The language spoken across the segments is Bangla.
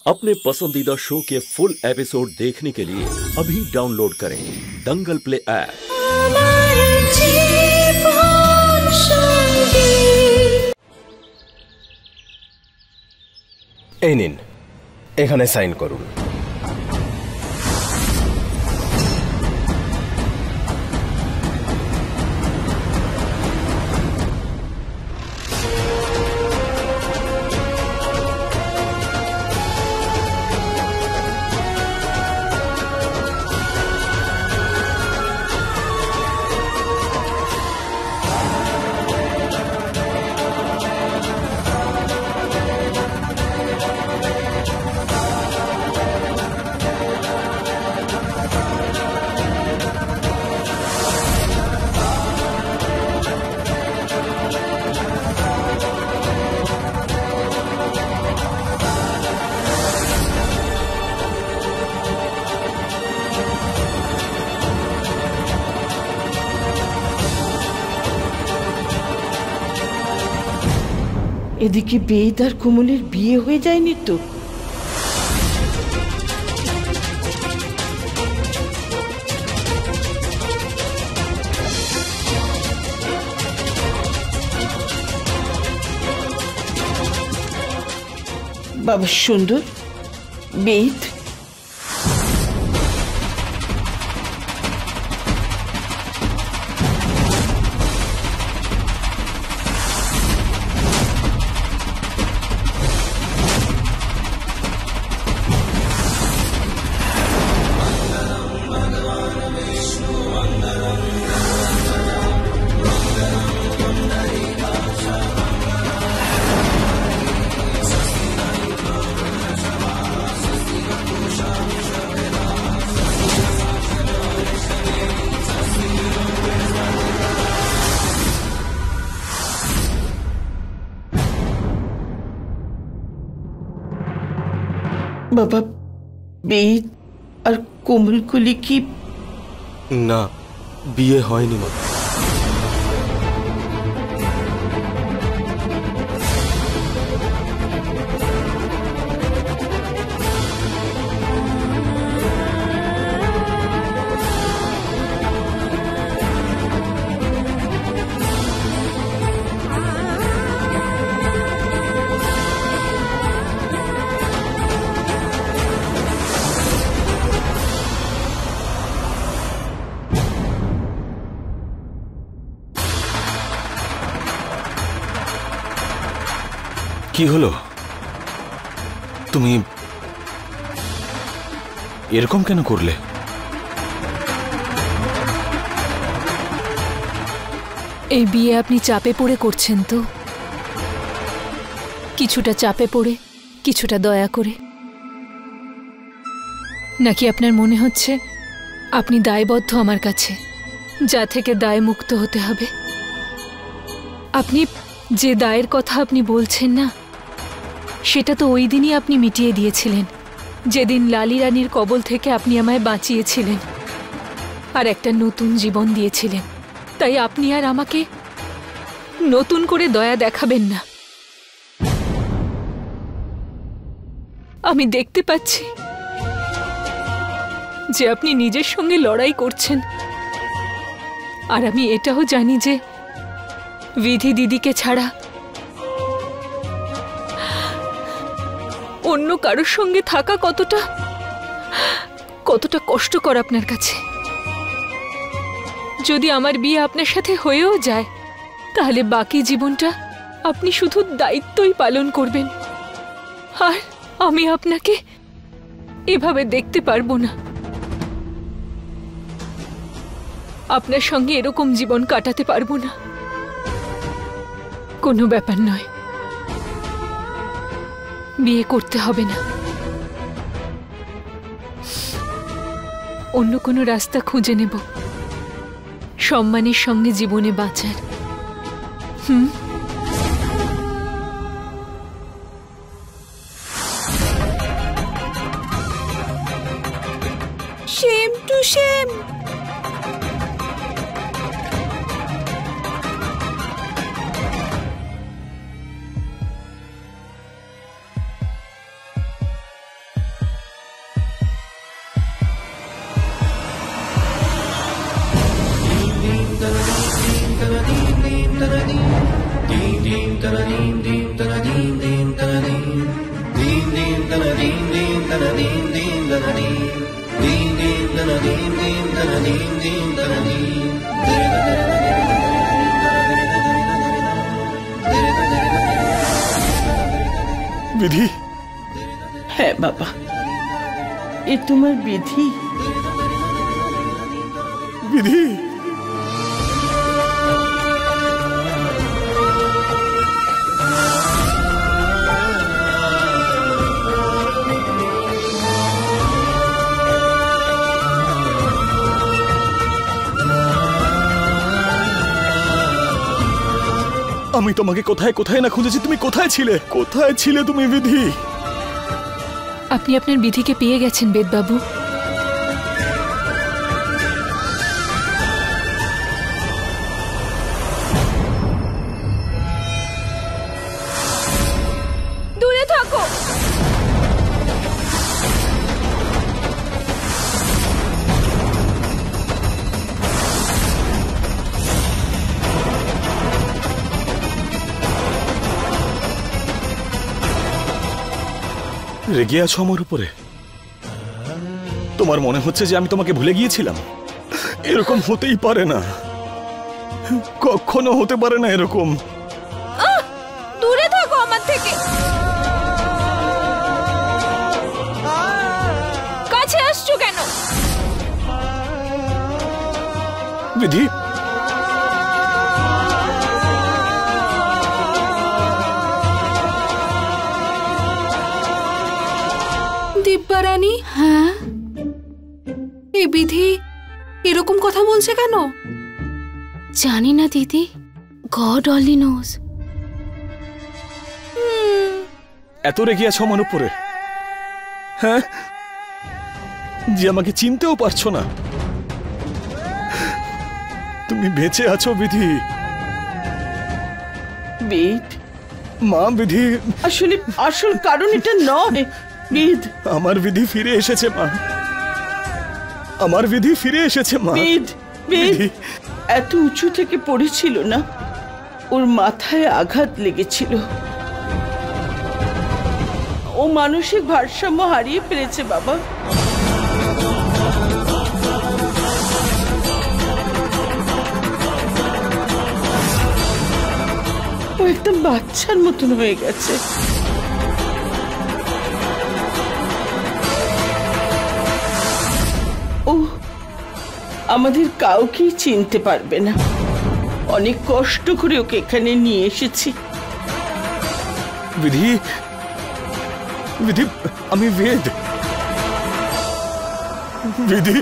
अपने पसंदीदा शो के फुल एपिसोड देखने के लिए अभी डाउनलोड करें दंगल प्ले ऐप। এই নিন, এখানে সাইন করুন। এদিকে বেদ আর কোমলের বিয়ে হয়ে যায়নি তো? বাবা সুন্দর, বেদ বাবা, বেদ আর কোমলকুলি কি? না, বিয়ে হয়নি মা। কি হলো? তুমি এরকম কেন করলে? এই বিয়ে আপনি চাপে পড়ে করছেন তো? কিছুটা চাপে পড়ে, কিছুটা দয়া করে, নাকি আপনার মনে হচ্ছে আপনি দায়বদ্ধ আমার কাছে, যা থেকে দায় মুক্ত হতে হবে? আপনি যে দায়ের কথা আপনি বলছেন না, সেটা তো ওই দিনই আপনি মিটিয়ে দিয়েছিলেন, যেদিন লালি রানীর কবল থেকে আপনি আমায় বাঁচিয়েছিলেন আর একটা নতুন জীবন দিয়েছিলেন। তাই আপনি আর আমাকে নতুন করে দয়া দেখাবেন না। আমি দেখতে পাচ্ছি যে আপনি নিজের সঙ্গে লড়াই করছেন, আর আমি এটাও জানি যে বিধি দিদিকে ছাড়া অন্য কারোর সঙ্গে থাকা কতটা কষ্টকর আপনার কাছে। যদি আমার বিয়ে আপনার সাথে হয়েও যায়, তাহলে বাকি জীবনটা আপনি শুধু দায়িত্বই পালন করবেন, আর আমি আপনাকে এভাবে দেখতে পারবো না। আপনার সঙ্গে এরকম জীবন কাটাতে পারবো না। কোনো ব্যাপার নয়, বিয়ে করতে হবে না। অন্য কোনো রাস্তা খুঁজে নেব সম্মানের সঙ্গে জীবনে বাঁচার। Same to same. বিধি, হ্যাঁ বাবা, এ তোমার বিধি। বিধি, আমি তোমাকে কোথায় কোথায় না খুঁজেছি, তুমি কোথায় ছিলে? কোথায় ছিলে তুমি বিধি? আপনি আপনার বিধিকে পেয়ে গেছেন বেদবাবু। দূরে থাকো। রেগে আছো আমার উপরে? তোমার মনে হচ্ছে যে আমি তোমাকে ভুলে গিয়েছিলাম? এরকম হতেই পারে না, কখনো হতে পারে না এরকম। দূরে থাকো আমার থেকে। কাছে আসছো কেন? বিধি, দিব্যারানী, হ্যাঁ, এই বিধি এরকম কথা বলছে কেন? জানি না দিদি, গড অনলি নোজ। এত রেগে আছো আমার উপরে? হ্যাঁ, যে আমাকে চিনতেও পারছো না? তুমি বেঁচে আছো বিধি? বেদ, মা বিধি, আসলে আসল কারণ এটা নয়। বেদ, আমার বিধি ফিরে এসেছে মা, আমার বিধি ফিরে এসেছে মা। বেদ, বেদ বিধি, এত উঁচু থেকে পড়েছিল না, ওর মাথায় আঘাত লেগেছিল। ও মানসিক ভারসাম্য হারিয়ে ফেলেছে বাবা। ও একদম বাচ্চার মতন হয়ে গেছে। ও আমাদের কাউকেই চিনতে পারবে না। অনেক কষ্ট করে ওকে এখানে নিয়ে এসেছি। বিধি, বিধি, আমি বেদ। বিধি,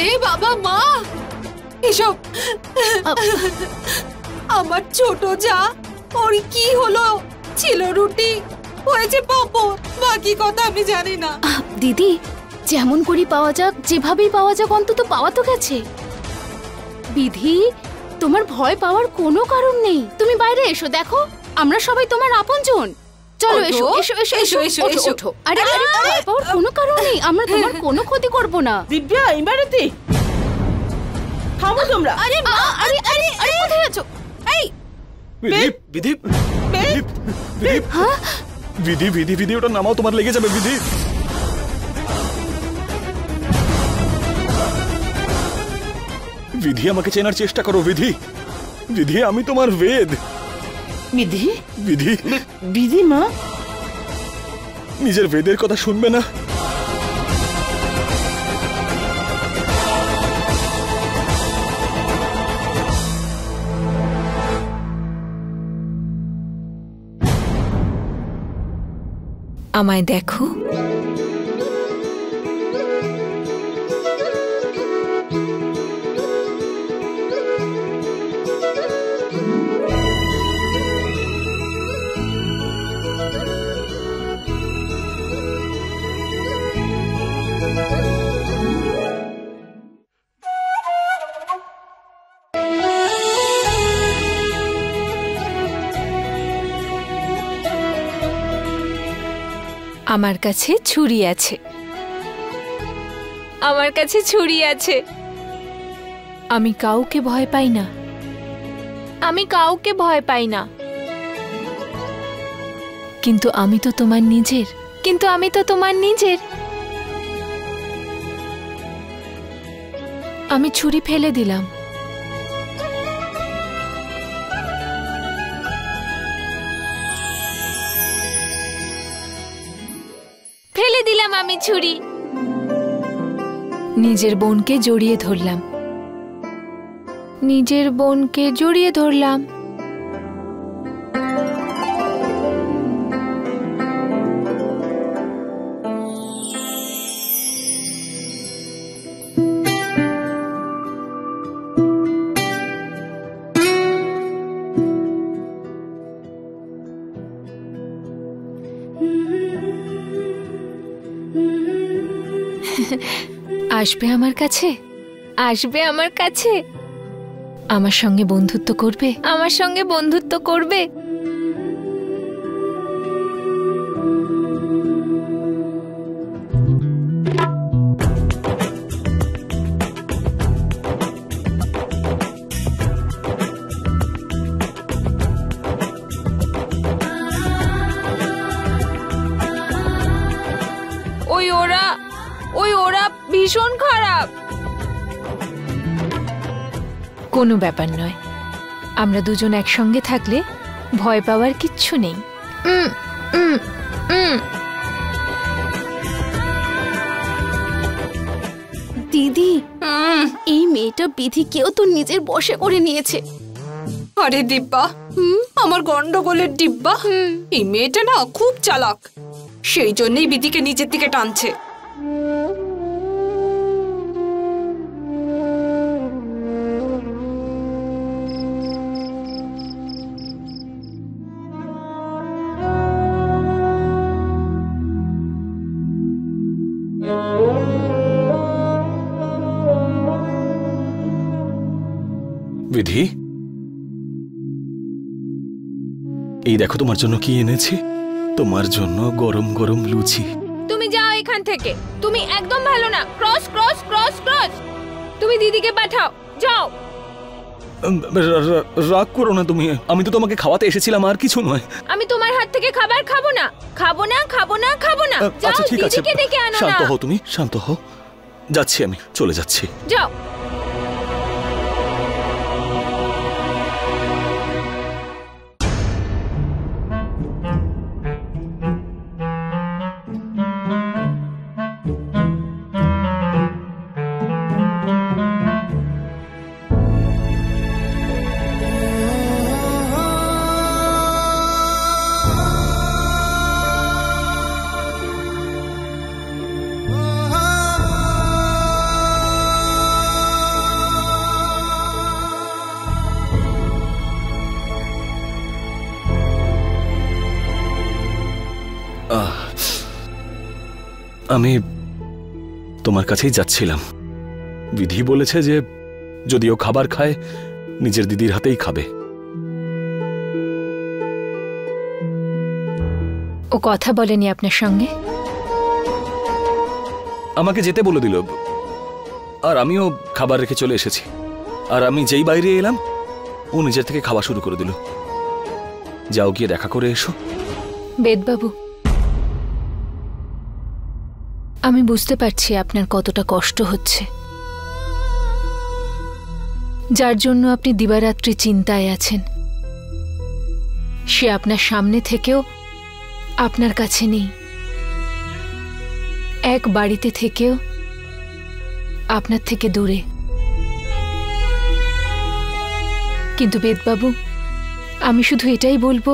এ বাবা, মা, এসব আমার ছোট যা, ওর কি হলো? ছিল রুটি, হয়েছে পাঁপড়, বাকি কথা আমি জানি না। দিদি, যেমন করি পাওয়া যাক, যেভাবেই পাওয়া যাক, অন্তত পাওয়া তো গেছে। বিধি, তোমার ভয় পাওয়ার কোনো কারণ নেই। তুমি বাইরে এসো, দেখো আমরা সবাই তোমার আপনজন। চলো এসো এসো এসো এসো এসো এসো ওঠো। আরে ভয় পাওয়ার কোনো কারণ নেই, আমরা তোমার কোনো ক্ষতি করব না। দিব্যা, ইমারতি, থামো তোমরা। আরে মা, আরে আরে আরে কোথায় আছো? এই বিধি, বিধি, বিধি, বিধি, বিধি, বিধি, বিধি, ওটা নামাও, তোমার লেগে যাবে। বিধি, বিধি, আমাকে চেনার চেষ্টা করো। বিধি, বিধি, আমি তোমার বেদ। বিধি, বিধি, বিধি মা, নিজের বেদের কথা শুনবে না? আমায় দেখো। আমার কাছে ছুরি আছে, আমার কাছে ছুরি আছে। আমি কাউকে ভয় পাই না, আমি কাউকে ভয় পাই না। কিন্তু আমি তো তোমার নিজের, কিন্তু আমি তো তোমার নিজের। আমি ছুরি ফেলে দিলাম। ফেলে দিলাম আমি ছুরি। নিজের বোনকে জড়িয়ে ধরলাম, নিজের বোনকে জড়িয়ে ধরলাম। আসবে আমার কাছে, আসবে আমার কাছে, আমার সঙ্গে বন্ধুত্ব করবে, আমার সঙ্গে বন্ধুত্ব করবে। ওই ওরা ভীষণ খারাপ। কোনো ব্যাপার নয়, আমরা দুজন একসঙ্গে থাকলে ভয় পাওয়ার কিচ্ছু নেই। দিদি, এই মেয়েটা বিধিকেও তো নিজের বশে করে নিয়েছে। আরে দিব্যা, আমার গন্ডগোলের ডিব্বা, এই মেয়েটা না খুব চালাক, সেই জন্যই বিধিকে নিজের দিকে টানছে। বিধি, এই দেখো তোমার জন্য কি এনেছি। তোমার জন্য গরম গরম লুচি। তুমি যাও এখান থেকে, তুমি একদম ভালো না। ক্রস ক্রস ক্রস ক্রস, তুমি দিদিকে পাঠাও, যাও। রাগ করো না তুমি, আমি তো তোমাকে খাওয়াতে এসেছিলাম, আর কিছু নয়। আমি তোমার হাত থেকে খাবার খাবো না, খাবো না, খাবো না, খাবো না। আচ্ছা ঠিক আছে, দিদিকে ডেকে আনো না। শান্ত হও তুমি, শান্ত হও। যাচ্ছি আমি, চলে যাচ্ছি। যাও। আমি তোমার কাছেই যাচ্ছিলাম। বিধি বলেছে যে যদিও খাবার খায় নিজের দিদির হাতেই খাবে। ও কথা বলেনি আপনার সঙ্গে? আমাকে যেতে বলে দিল, আর আমিও খাবার রেখে চলে এসেছি। আর আমি যেই বাইরে এলাম ও নিজের থেকে খাওয়া শুরু করে দিল। যাও, গিয়ে দেখা করে এসো। বেদবাবু, আমি বুঝতে পারছি আপনার কতটা কষ্ট হচ্ছে, যার জন্য আপনি দিবারাত্রি চিন্তায় আছেন। সে আপনার সামনে থেকেও আপনার কাছে নেই, এক বাড়িতে থেকেও আপনার থেকে দূরে। কিন্তু বেদবাবু, আমি শুধু এটাই বলবো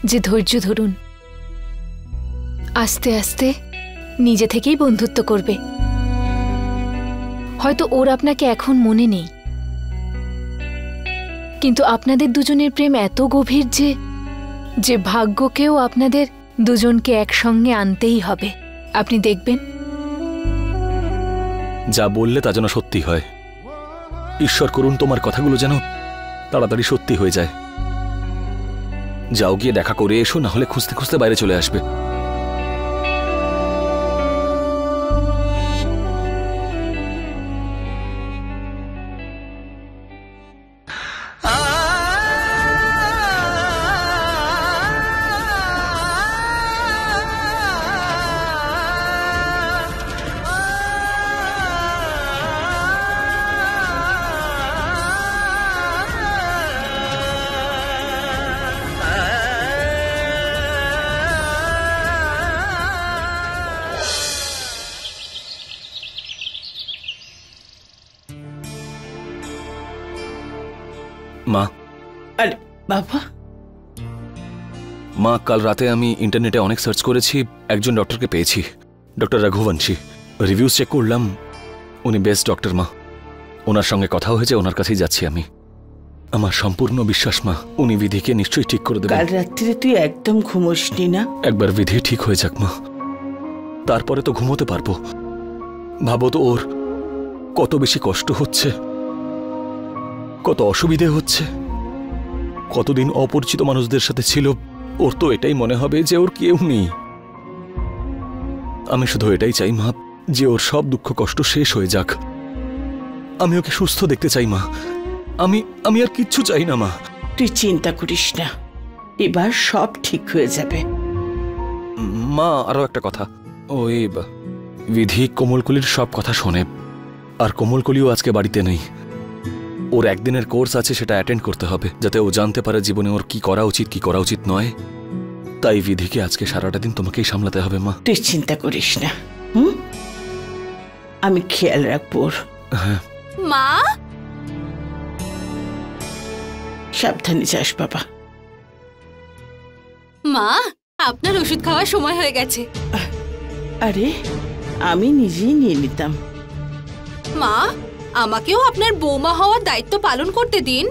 যে ধৈর্য ধরুন, আস্তে আস্তে নিজে থেকেই বন্ধুত্ব করবে। হয়তো ওর আপনাকে এখন মনে নেই, কিন্তু আপনাদের দুজনের প্রেম এত গভীর যে ভাগ্যকেও আপনাদের দুজনকে একসঙ্গে আনতেই হবে। আপনি দেখবেন। যা বললে তা যেন সত্যি হয়। ঈশ্বর করুন তোমার কথাগুলো যেন তাড়াতাড়ি সত্যি হয়ে যায়। যাও, গিয়ে দেখা করে এসো, না হলে খুঁজতে খুঁজতে বাইরে চলে আসবে। মা। আরে বাবা, মা, কাল রাতে আমি ইন্টারনেটে অনেক সার্চ করেছি, একজন ডক্টরকে পেয়েছি, ডক্টর রঘুবংশী। রিভিউজ চেক করলাম, উনি বেস্ট ডক্টর মা। ওনার সঙ্গে কথা হয়েছে, ওনার কাছেই যাচ্ছি আমি। আমার সম্পূর্ণ বিশ্বাস মা, উনি বিধিকে নিশ্চয়ই ঠিক করে দেবেন। কাল রাত্রিরে তুই একদম ঘুমোসনি না? একবার বিধি ঠিক হয়ে যাক মা, তারপরে তো ঘুমোতে পারবো। ভাবো তো ওর কত বেশি কষ্ট হচ্ছে, কত অসুবিধে হচ্ছে, কতদিন অপরিচিত মানুষদের সাথে ছিল। ওর তো এটাই মনে হবে যে ওর কেউ নেই। আমি শুধু এটাই চাই মা, যে ওর সব দুঃখ কষ্ট শেষ হয়ে যাক। আমি ওকে সুস্থ দেখতে চাই মা। আমি আর কিচ্ছু চাই না মা। তুই চিন্তা করিস না, এবার সব ঠিক হয়ে যাবে। মা, আরো একটা কথা, ওই বিধি কোমলকলির সব কথা শোনে, আর কোমলকলিও আজকে বাড়িতে নেই। ওর একদিনের কোর্স আছে, সেটা অ্যাটেন্ড করতে হবে, যাতে ও জানতে পারে জীবনে ওর কি করা উচিত কি করা উচিত নয়। তাই বিধিকে আজকে সারাটা দিন তোমাকেই সামলাতে হবে মা। তুই চিন্তা করিস না, আমি খেয়াল রাখবো। হ্যাঁ মা, সাবধানে যাস বাবা। মা, আপনার ওষুধ খাওয়ার সময় হয়ে গেছে। আরে, আমি নিজেই নিয়ে নিতাম। মা, আমাকেও আপনার বৌমা হওয়ার দায়িত্ব পালন করতে দিন।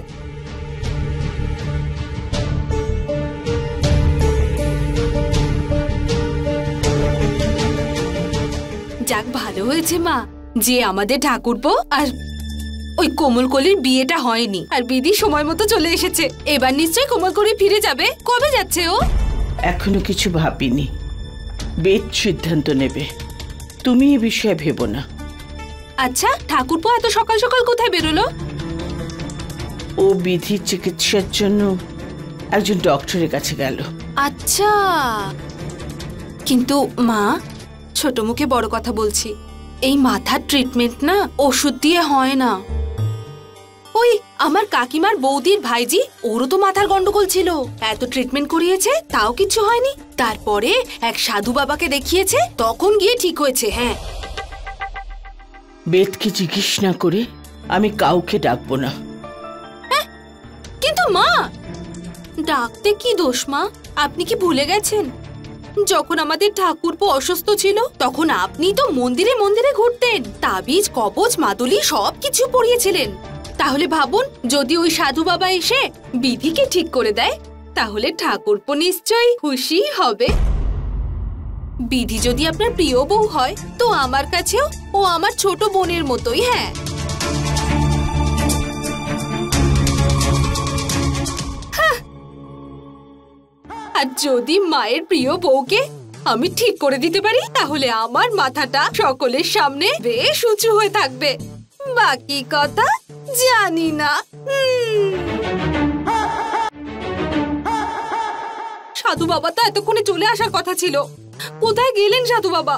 যাক, ভালো হয়েছে মা যে আমাদের ঠাকুরপো আর ওই কোমলকলির বিয়েটা হয়নি, আর বিধি সময় মতো চলে এসেছে। এবার নিশ্চয়ই কোমলকলি ফিরে যাবে। কবে যাচ্ছে ও? এখনো কিছু ভাবিনি, বেদ সিদ্ধান্ত নেবে, তুমি এ বিষয়ে ভেবো না। আচ্ছা, ঠাকুরপো এত সকাল সকাল কোথায় বেরোলো? ও বিধির চিকিৎসার জন্য একজন ডক্টরের কাছে গেল। আচ্ছা, কিন্তু মা, ছোট মুখে বড় কথা বলছি, এই মাথার ট্রিটমেন্ট না ওষুধ দিয়ে হয় না। ওই আমার কাকিমার বৌদির ভাইজি, ওরও তো মাথার গন্ডগোল ছিল, এত ট্রিটমেন্ট করিয়েছে তাও কিছু হয়নি। তারপরে এক সাধু বাবাকে দেখিয়েছে, তখন গিয়ে ঠিক হয়েছে। হ্যাঁ, বেদকে জিজ্ঞেস না করে আমি কাউকে ডাকবো না। কিন্তু মা, ডাকতে কি দোষ মা? আপনি কি ভুলে গেছেন যখন আমাদের ঠাকুরপো অসুস্থ ছিল তখন আপনি তো মন্দিরে মন্দিরে ঘুরতেন, তাবিজ কবচ মাদুলি সবকিছু পরিয়েছিলেন। তাহলে ভাবুন, যদি ওই সাধু বাবা এসে বিধিকে ঠিক করে দেয় তাহলে ঠাকুরপো নিশ্চয়ই খুশি হবে। বিধি যদি আপনার প্রিয় বউ হয় তো আমার কাছেও ও আমার ছোট বোনের মতোই। হ্যাঁ, আর যদি মায়ের প্রিয় বউকে আমি ঠিক করে দিতে পারি তাহলে আমার মাথাটা সকলের সামনে বেশ উঁচু হয়ে থাকবে। বাকি কথা জানি না। সাধু বাবা তো এতক্ষণে চলে আসার কথা ছিল। কোথায় গেলেন সাধু বাবা?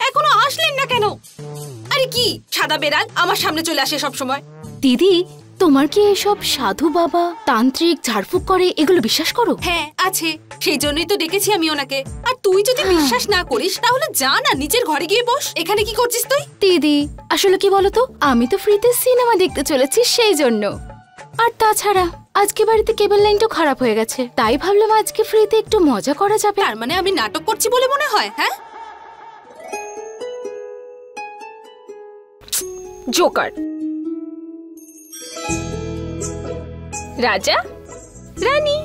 এখনো আসলেন না কেন? আরে কি সাদা বেড়াল আমার সামনে চলে আসে সব সময়। দিদি, তোমার কি এসব সাধু বাবা তান্ত্রিক ঝাড়ফুঁক করে এগুলো বিশ্বাস করো? হ্যাঁ আছে, সেই জন্যই তো ডেকেছি আমি ওনাকে। আর তুই যদি বিশ্বাস না করিস তাহলে যা না নিজের ঘরে গিয়ে বস। এখানে কি করছিস তুই? দিদি, আসলে কি বলতো, আমি তো ফ্রিতে সিনেমা দেখতে চলেছি সেই জন্য। আর তাছাড়া আজকে বাড়িতে কেবল লাইনটাও খারাপ হয়ে গেছে, তাই ভাবলাম আজকে ফ্রিতে একটু মজা করা যাবে। তার মানে আমি নাটক করছি বলে মনে হয়? হ্যাঁ, জোকার। রাজা রানী,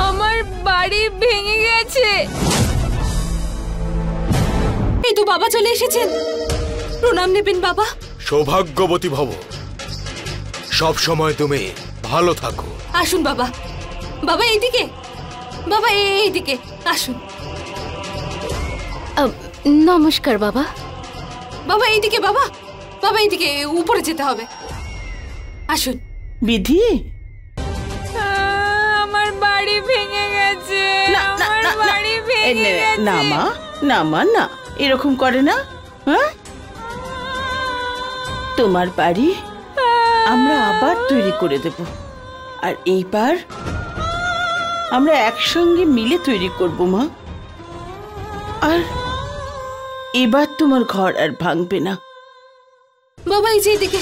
আমার বাড়ি ভেঙে গেছে। এই তো বাবা চলে এসেছেন, প্রণাম নেবেন বাবা। সৌভাগ্যবতী ভব, সব সময় তুমি ভালো থাকো। আসুন বাবা। বাবা এইদিকে, বাবা এইদিকে আসুন। নমস্কার বাবা। বাবা এইদিকে, বাবা বাবা এইদিকে, উপরে যেতে হবে। আসুন। বিধি, আমার বাড়ি ভেঙে গেছে, আমার বাড়ি ভেঙে না মা, না মা, না, এরকম করে না। হ্যাঁ, তোমার বাড়ি আমরা আবার তৈরি করে দেব, আর এইবার আমরা একসঙ্গে মিলে তৈরি করব মা। আর এবার তোমার ঘর আর ভাঙবে না। বাবা এই যে এদিকে।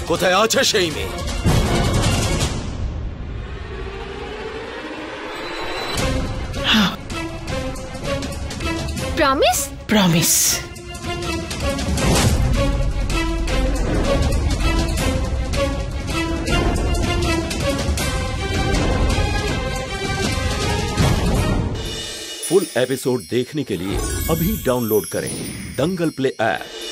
কোথায় আছে সেই মেয়ে? প্রমিস? প্রমিস। फुल एपिसोड देखने के लिए अभी डाउनलोड करें दंगल प्ले ऐप।